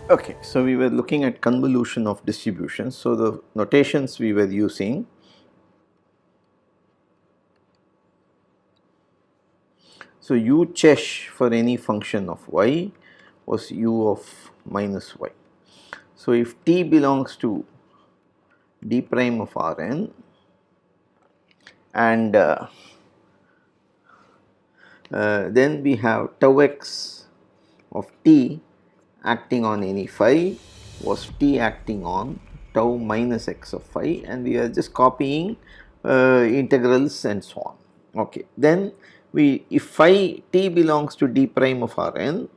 Okay, so we were looking at convolution of distributions. So the notations we were using, so u chesh for any function of y was u of minus y. So if t belongs to d prime of Rn and then we have tau x of t acting on any phi was t acting on tau minus x of phi, and we are just copying integrals and so on. Okay, then if phi t belongs to d prime of Rn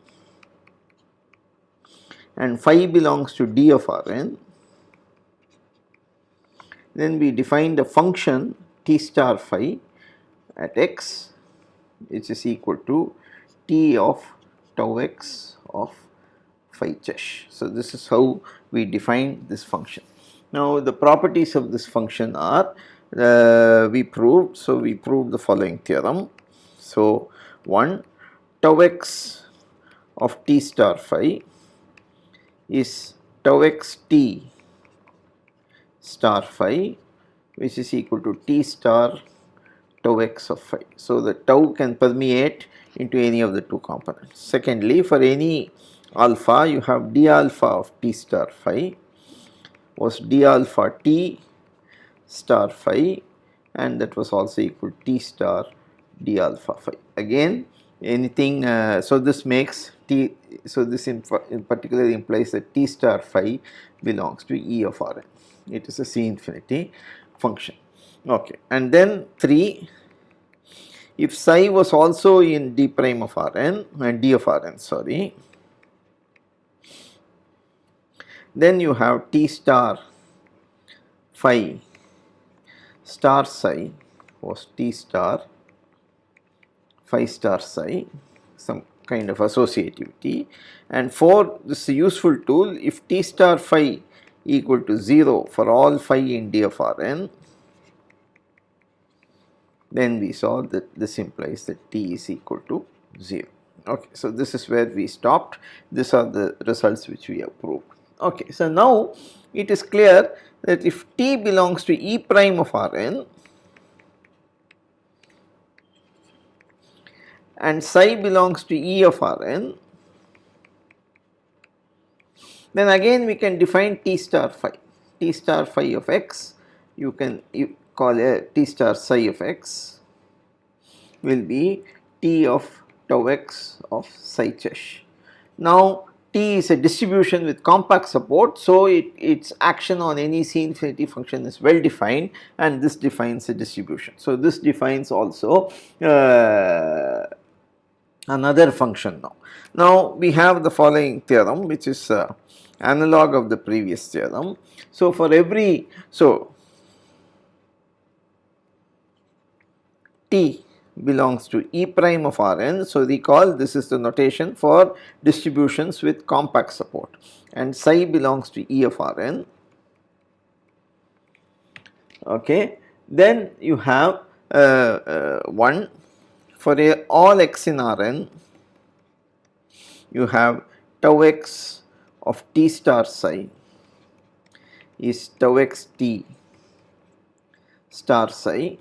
and phi belongs to d of Rn, then we defined a function t star phi at x which is equal to t of tau x of phi chesh. So this is how we define this function. Now the properties of this function are we proved. So we proved the following theorem. So 1, tau x of t star phi is tau x t star phi, which is equal to t star tau x of phi. So the tau can permeate into any of the two components. Secondly, for any alpha, you have d alpha of t star phi was d alpha t star phi, and that was also equal to t star d alpha phi. Again, anything, so this makes t, so this in particular implies that t star phi belongs to E of Rn. It is a C infinity function. Okay, and then 3, if psi was also in d prime of Rn and d of Rn, sorry, then you have t star phi star psi was t star phi star psi, some kind of associativity. And 4, this is a useful tool, if t star phi equal to 0 for all phi in d of Rn, then we saw that this implies that t is equal to 0. Okay, so this is where we stopped. These are the results which we have proved. Okay, so now it is clear that if t belongs to E prime of Rn and psi belongs to E of Rn, then again we can define t star phi. T star phi of x, you call a t star psi of x will be t of tau x of psi chesh. Now t is a distribution with compact support, so its action on any C infinity function is well defined, and this defines a distribution. So this defines also another function now. Now we have the following theorem, which is analog of the previous theorem. So for every, so t belongs to E prime of Rn. So recall, this is the notation for distributions with compact support, and psi belongs to E of Rn. Okay, then you have 1 for all x in Rn, you have tau x of t star psi is tau x t star psi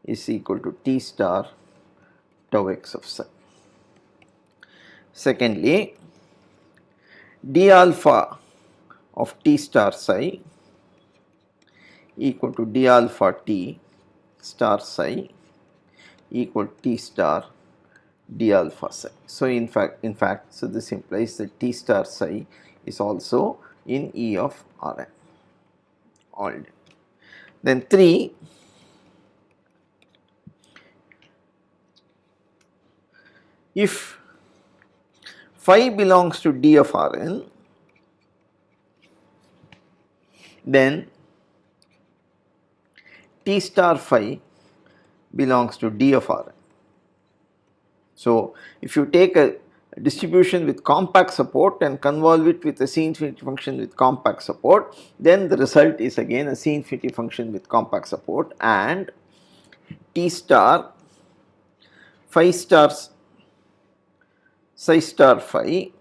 is equal to t star tau x of psi. Secondly, d alpha of t star psi equal to d alpha t star psi equal to t star d alpha psi. So in fact, so this implies that t star psi is also in E of Rn. All. Then 3, if phi belongs to d of Rn, then t star phi belongs to d of Rn. So if you take a distribution with compact support and convolve it with a C infinity function with compact support, then the result is again a C infinity function with compact support, and t star phi star psi star phi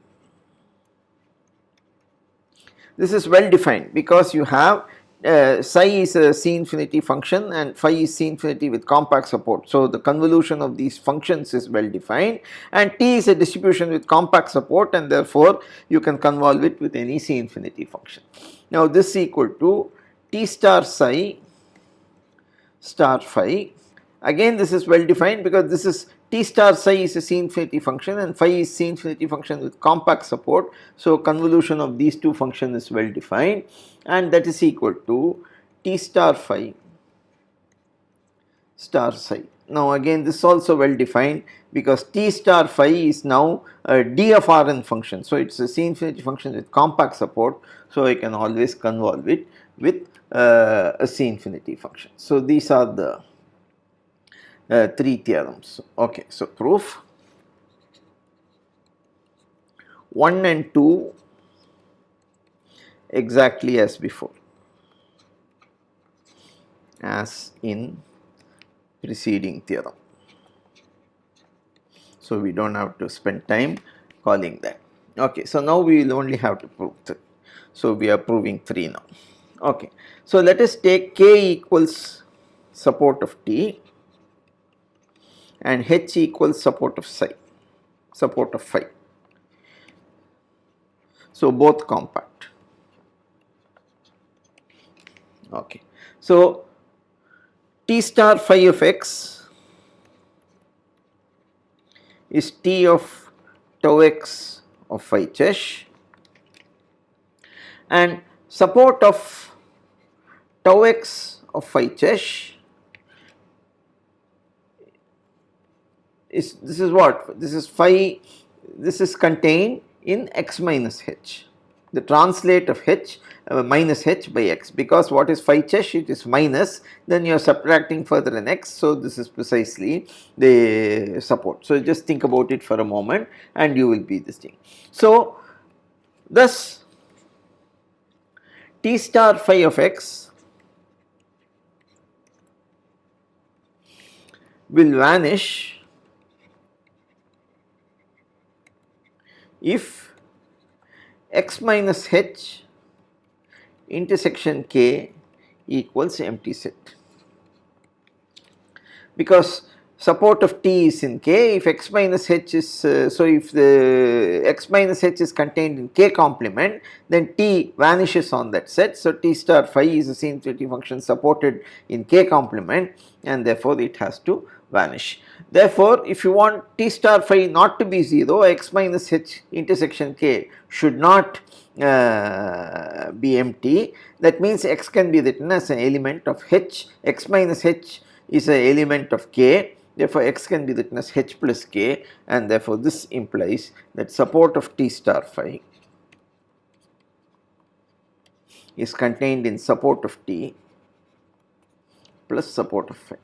This is well defined because you have psi is a C infinity function and phi is C infinity with compact support. So, the convolution of these functions is well defined, and T is a distribution with compact support, and therefore, you can convolve it with any C infinity function. Now, this is equal to T star psi star phi. Again, this is well defined because this is T star psi is a C infinity function and phi is C infinity function with compact support. So, convolution of these two functions is well defined, and that is equal to T star phi star psi. Now, again this is also well defined because T star phi is now a d of Rn function. So, it is a C infinity function with compact support. So, I can always convolve it with a C infinity function. So, these are the three theorems. Okay, so proof 1 and 2 exactly as before, as in preceding theorem. So, we do not have to spend time calling that. Okay, so now we will only have to prove 3. So, we are proving 3 now. Okay, so let us take K equals support of T and H equals support of psi, support of phi. So, both compact. Okay. So, T star phi of x is T of tau x of phi chesh, and support of tau x of phi chesh is, this is what? This is phi, this is contained in x minus h, the translate of h minus h by x, because what is phi chesh? It is minus, then you are subtracting further an x. So, this is precisely the support. So, just think about it for a moment and you will be this thing. So, thus T star phi of x will vanish if x minus h intersection k equals empty set, because support of T is in K. If x minus h is, so if the x minus h is contained in K complement, then T vanishes on that set. So, T star phi is a C infinity function supported in K complement, and therefore, it has to vanish. Therefore, if you want T star phi not to be 0, x minus h intersection K should not be empty. That means x can be written as an element of h, x minus h is an element of K. Therefore, x can be written as h plus k, and therefore, this implies that support of T star phi is contained in support of T plus support of phi,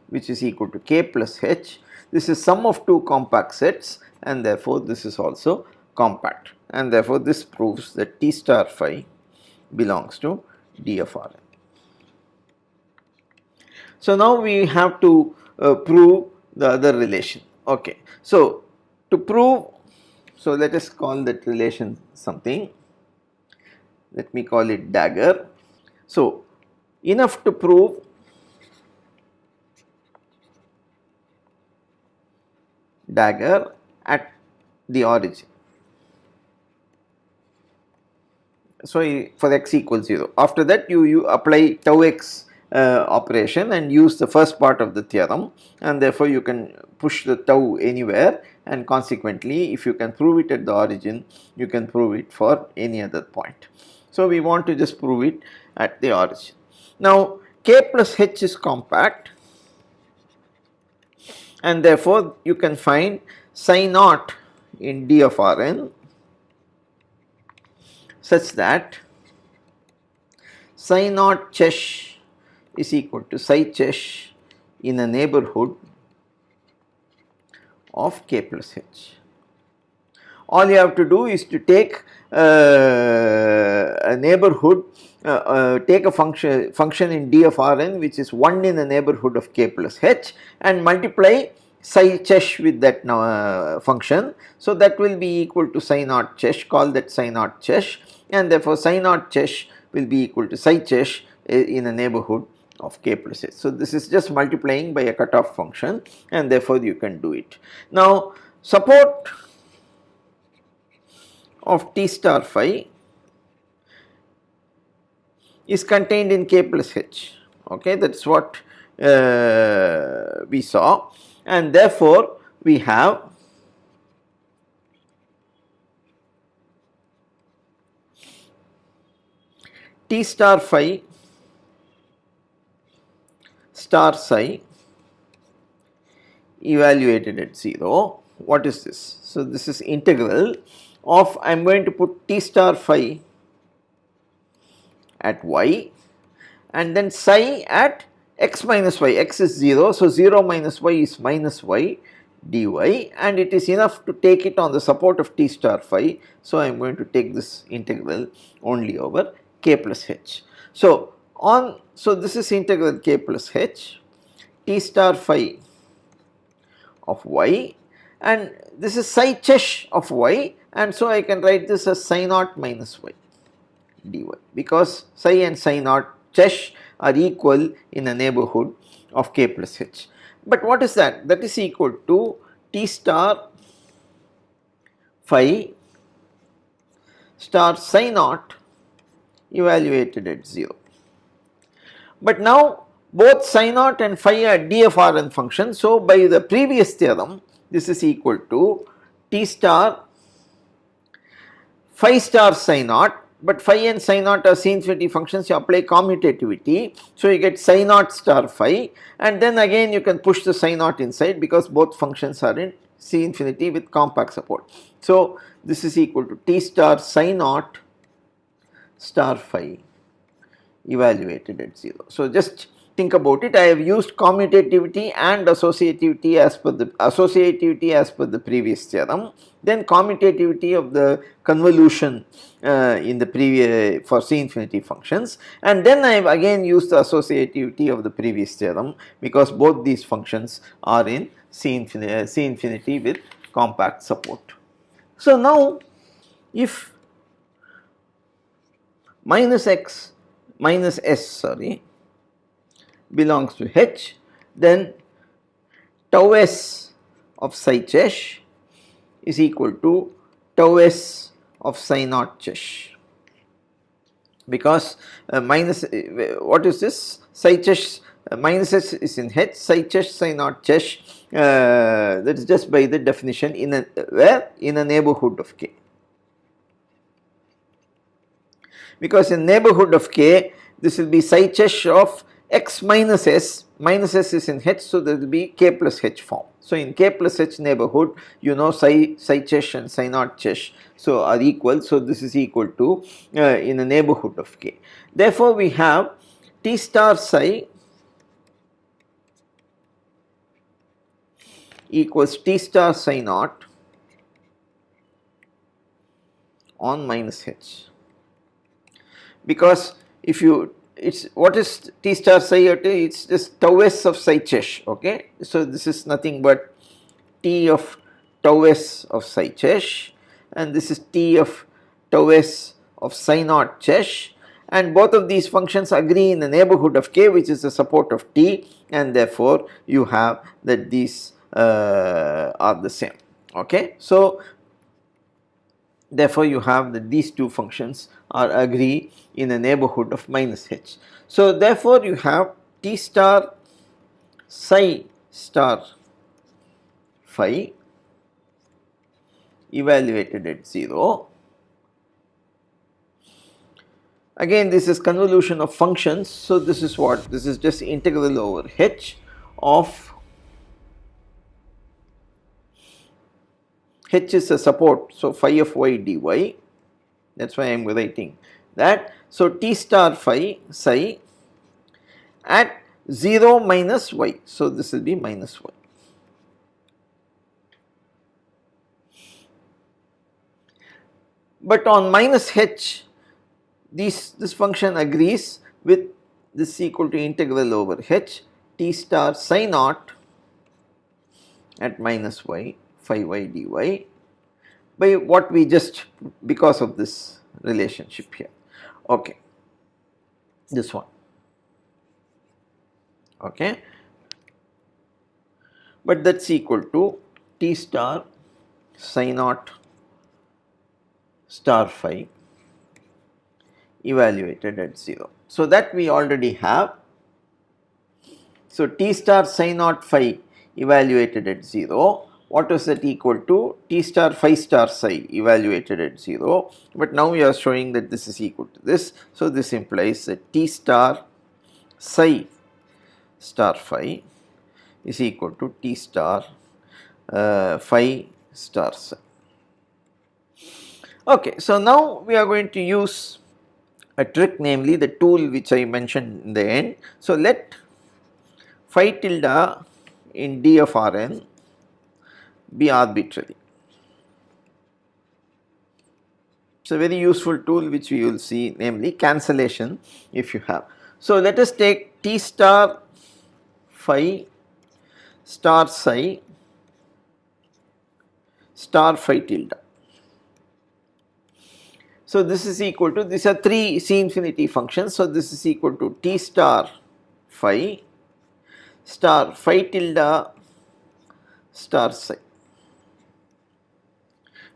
which is equal to k plus h. This is sum of two compact sets, and therefore, this is also compact, and therefore, this proves that T star phi belongs to D of Rn. So, now we have to prove the other relation. Okay. So, to prove, so let us call that relation something, let me call it dagger. So, enough to prove dagger at the origin. So, for x equals 0, after that you apply tau x operation and use the first part of the theorem, and therefore, you can push the tau anywhere, and consequently, if you can prove it at the origin, you can prove it for any other point. So, we want to just prove it at the origin. Now, k plus h is compact, and therefore, you can find psi naught in D of Rn such that psi naught chesh is equal to psi chesh in a neighborhood of k plus h. All you have to do is to take a neighborhood, take a function in D of Rn which is 1 in the neighborhood of k plus h, and multiply psi chesh with that function. So that will be equal to psi naught chesh, call that psi naught chesh, and therefore psi naught chesh will be equal to psi chesh in a neighborhood of k plus h. So this is just multiplying by a cutoff function, and therefore you can do it. Now support of T star phi is contained in k plus h, okay, that is what we saw, and therefore we have T star phi star psi evaluated at 0. What is this? So this is integral of, I am going to put T star phi at y and then psi at x minus y, x is 0, so 0 minus y is minus y dy, and it is enough to take it on the support of T star phi. So I am going to take this integral only over k plus h. So this is integral k plus h T star phi of y, and this is psi chesh of y, and so I can write this as psi naught minus y dy, because psi and psi naught chesh are equal in a neighborhood of k plus h. But what is that? That is equal to T star phi star psi naught evaluated at 0. But now both psi naught and phi are DFRN functions. So by the previous theorem, this is equal to T star phi star psi naught, but phi and psi naught are C infinity functions, you apply commutativity. So you get psi naught star phi, and then again you can push the psi naught inside because both functions are in C infinity with compact support. So this is equal to T star psi naught star phi evaluated at 0. So just think about it. I have used commutativity and associativity as per the previous theorem, then commutativity of the convolution in the previous for C infinity functions, and then I have again used the associativity of the previous theorem because both these functions are in C infinity with compact support. So now if minus s belongs to h, then tau s of psi chesh is equal to tau s of psi naught chesh, because what is this? Psi chesh minus s is in h, psi chesh psi naught chesh, that is just by the definition in a neighborhood of k. Because in neighborhood of k, this will be psi chesh of x minus s is in h, so there will be k plus h form. So in k plus h neighborhood, you know psi chesh and psi naught chesh so are equal, so this is equal to in a neighborhood of k. Therefore we have T star psi equals T star psi naught on minus h, because if you, it's what is T star psi, it's just tau s of psi chesh, okay. So this is nothing but T of tau s of psi chesh, and this is T of tau s of psi naught chesh, and both of these functions agree in the neighborhood of k, which is the support of T, and therefore you have that these are the same, okay. So therefore you have that these two functions are agree in a neighborhood of minus h. So therefore you have T star psi star phi evaluated at 0. Again this is convolution of functions, so this is what? This is just integral over h of h is a support, so phi of y dy, that is why I am writing that. So T star phi psi at 0 minus y, so this will be minus y. But on minus h, this function agrees with this equal to integral over h T star psi naught at minus y phi y dy by what we just, because of this relationship here. Okay, this one. Okay, but that is equal to T star psi naught star phi evaluated at 0. So, that we already have. So, T star psi naught phi evaluated at 0, what is that equal to? T star phi star psi evaluated at 0, but now we are showing that this is equal to this. So, this implies that T star psi star phi is equal to T star phi star psi. Okay, so now we are going to use a trick, namely the tool which I mentioned in the end. So, let phi tilde in D of Rn be arbitrary. It is a very useful tool which we will see, namely cancellation if you have. So, let us take T star phi star psi star phi tilde. So, this is equal to, these are 3 C infinity functions. So, this is equal to T star phi star phi tilde star psi,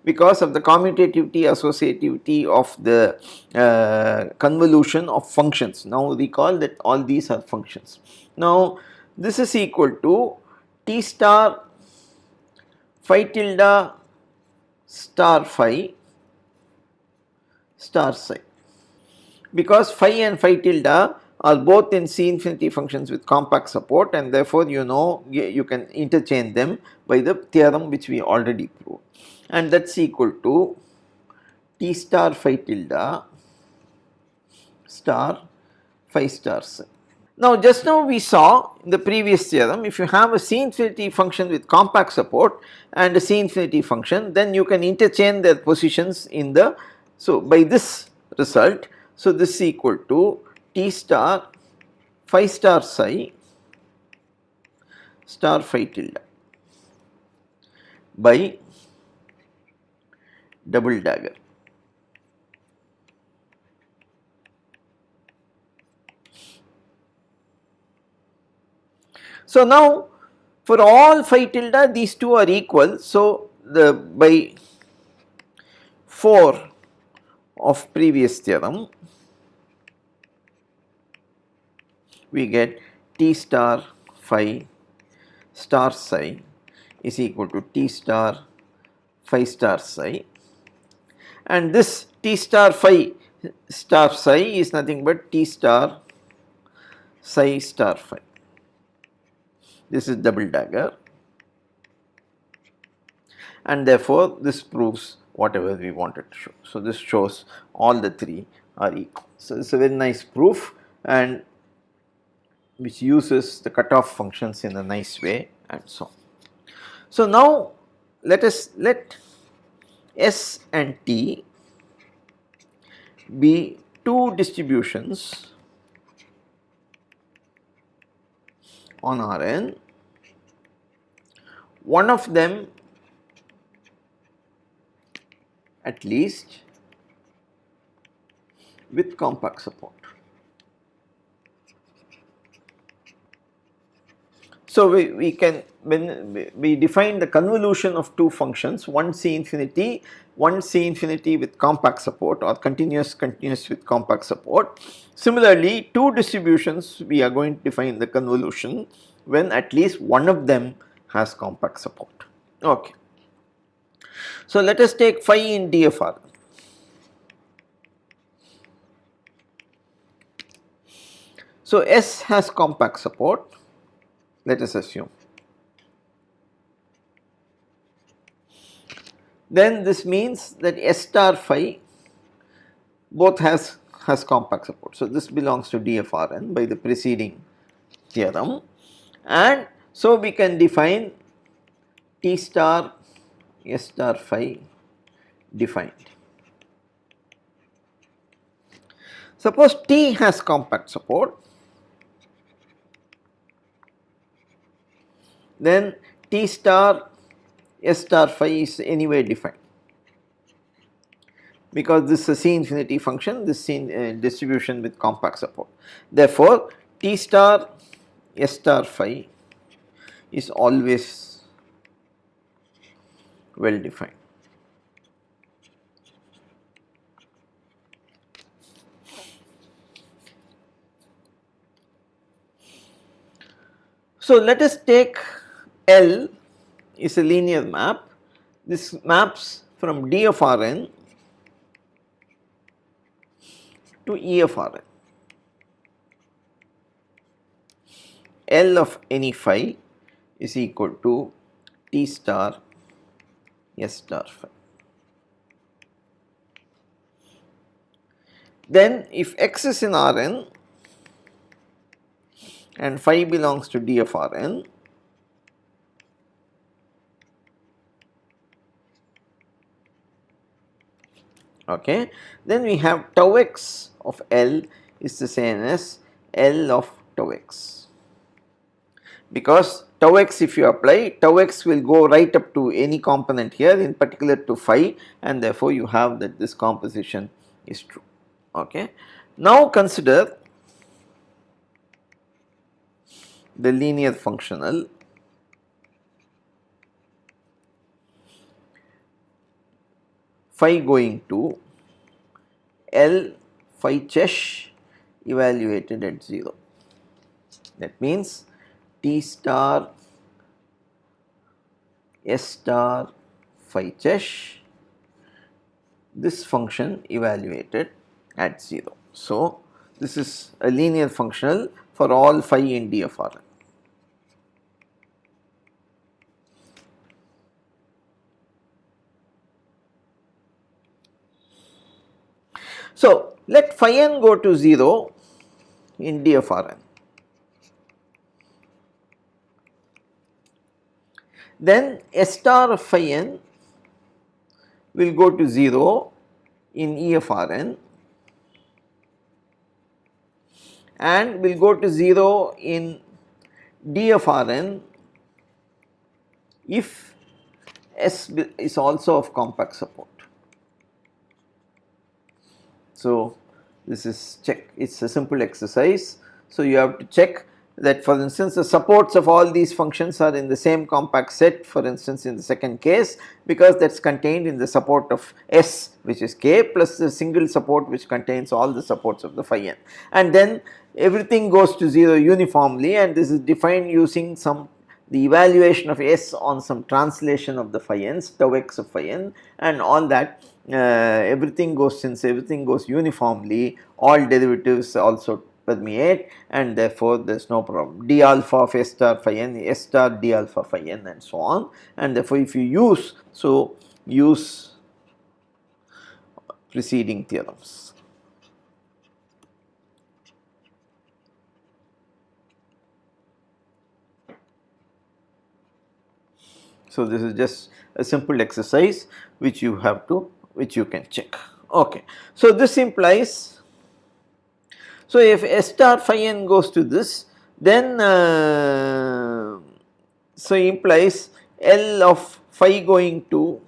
because of the commutativity associativity of the convolution of functions. Now, recall that all these are functions. Now, this is equal to T star phi tilde star phi star psi, because phi and phi tilde are both in C infinity functions with compact support, and therefore you know you can interchange them by the theorem which we already proved, and that is equal to T star phi tilde star phi star psi. Now, just now we saw in the previous theorem, if you have a C infinity function with compact support and a C infinity function, then you can interchange their positions in the, so by this result, so this is equal to T star phi star psi star phi tilde by double dagger. So, now for all phi tilde these two are equal. So, the by 4 of previous theorem we get T star phi star psi is equal to T star phi star psi, and this T star phi star psi is nothing but T star psi star phi. This is double dagger, and therefore this proves whatever we wanted to show. So, this shows all the 3 are equal. So, it is a very nice proof, and which uses the cutoff functions in a nice way and so on. So, now let S and T be 2 distributions on Rn, one of them at least with compact support. So, we can, when we define the convolution of 2 functions, one C infinity with compact support, or continuous with compact support. Similarly, 2 distributions we are going to define the convolution when at least one of them has compact support. Okay. So, let us take phi in D of R. So, S has compact support, let us assume. Then this means that S star phi both has compact support. So, this belongs to D of Rn by the preceding theorem, and so we can define T star S star phi defined. Suppose T has compact support, then T star S star phi is anyway defined, because this is a C infinity function, this distribution with compact support. Therefore, T star S star phi is always well defined. So, let us take L is a linear map. This maps from D of Rn to E of Rn. L of any phi is equal to T star S star phi. Then if X is in Rn and phi belongs to D of Rn, okay, then we have tau x of L is the same as L of tau x, because tau x, if you apply, tau x will go right up to any component here, in particular to phi, and therefore you have that this composition is true. Okay. Now consider the linear functional phi going to L phi chesh evaluated at 0. That means T star S star phi chesh, this function evaluated at 0. So, this is a linear functional for all phi in D of Rn. So, let phi n go to 0 in D of Rn. Then S star of phi n will go to 0 in E of Rn and will go to 0 in D of Rn if S is also of compact support. So, this is check, it is a simple exercise. So, you have to check that, for instance, the supports of all these functions are in the same compact set, for instance in the second case, because that is contained in the support of S, which is K, plus the single support which contains all the supports of the phi n, and then everything goes to 0 uniformly, and this is defined using the evaluation of S on some translation of the phi n's, tau x of phi n, and all that. Everything goes, since everything goes uniformly, all derivatives also permeate, and therefore there is no problem. D alpha of S star phi n, S star D alpha phi n, and so on, and therefore if you use, so use preceding theorems. So, this is just a simple exercise which you have to, which you can check. Okay. So, this implies, so if S star phi n goes to this, then so implies L of phi going to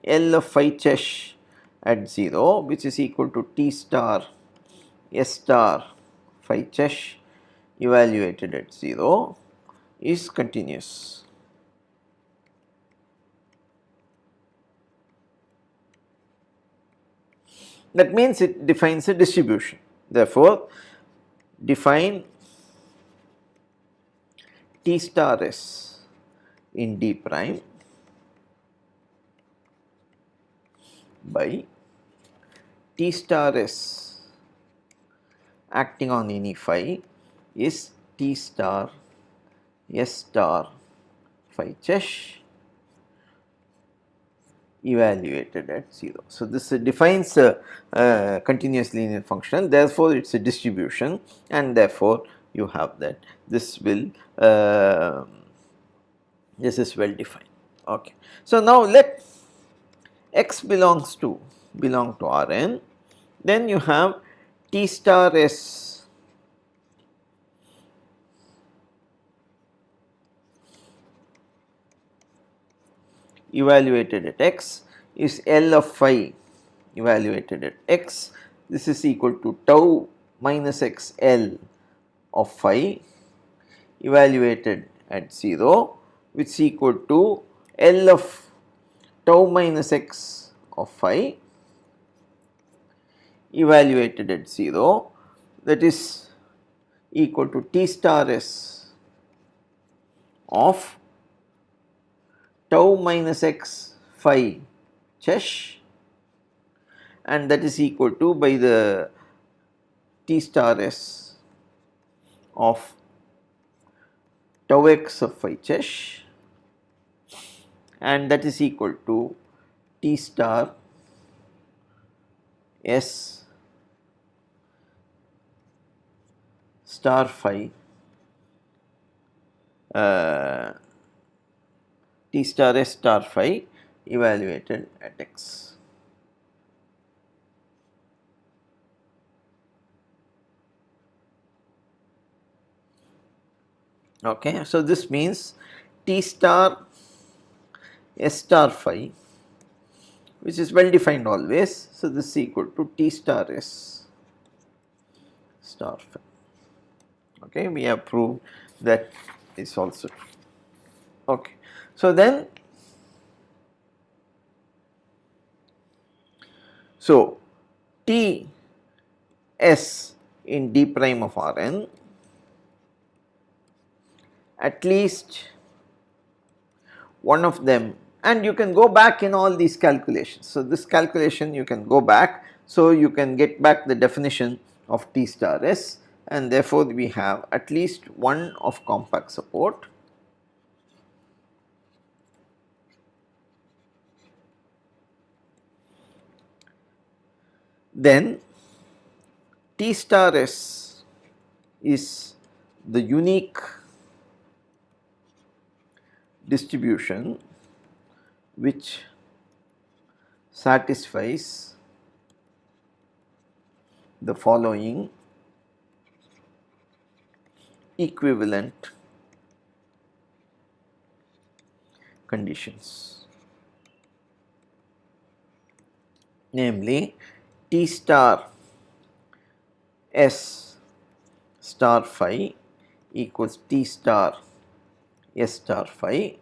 L of phi chesh at 0, which is equal to T star S star phi chesh evaluated at 0 is continuous. That means it defines a distribution. Therefore, define T star S in D prime by T star S acting on any phi is T star S star phi chesh evaluated at 0. So, this defines a continuous linear functional, therefore, it is a distribution, and therefore, you have that this will this is well defined. Okay. So, now let x belong to Rn, then you have T star S evaluated at x is L of phi evaluated at x. This is equal to tau minus x L of phi evaluated at 0, which is equal to L of tau minus x of phi evaluated at 0, that is equal to T star S of tau minus x phi chesh, and that is equal to by the T star S of tau x of phi chesh, and that is equal to T star S star phi T star S star phi evaluated at x. Okay, so this means T star S star phi, which is well defined always. So this is equal to T star S star phi. Okay, we have proved that is also true. Okay, so then T S in d prime of Rn, at least one of them, and you can go back in all these calculations. So this calculation you can go back, so you can get back the definition of T star S, and therefore we have at least one of compact support. Then T star S is the unique distribution which satisfies the following equivalent conditions, namely T star S star phi equals T star S star phi,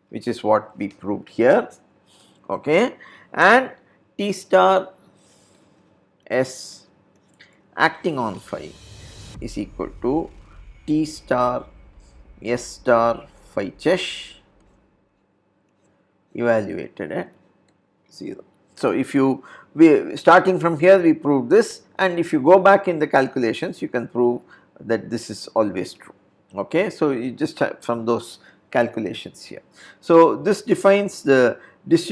which is what we proved here, okay, and T star S acting on phi is equal to T star S star phi chesh evaluated at 0. So if you starting from here we proved this, and if you go back in the calculations you can prove that this is always true. Okay, so you just have from those calculations here. So this defines the distribution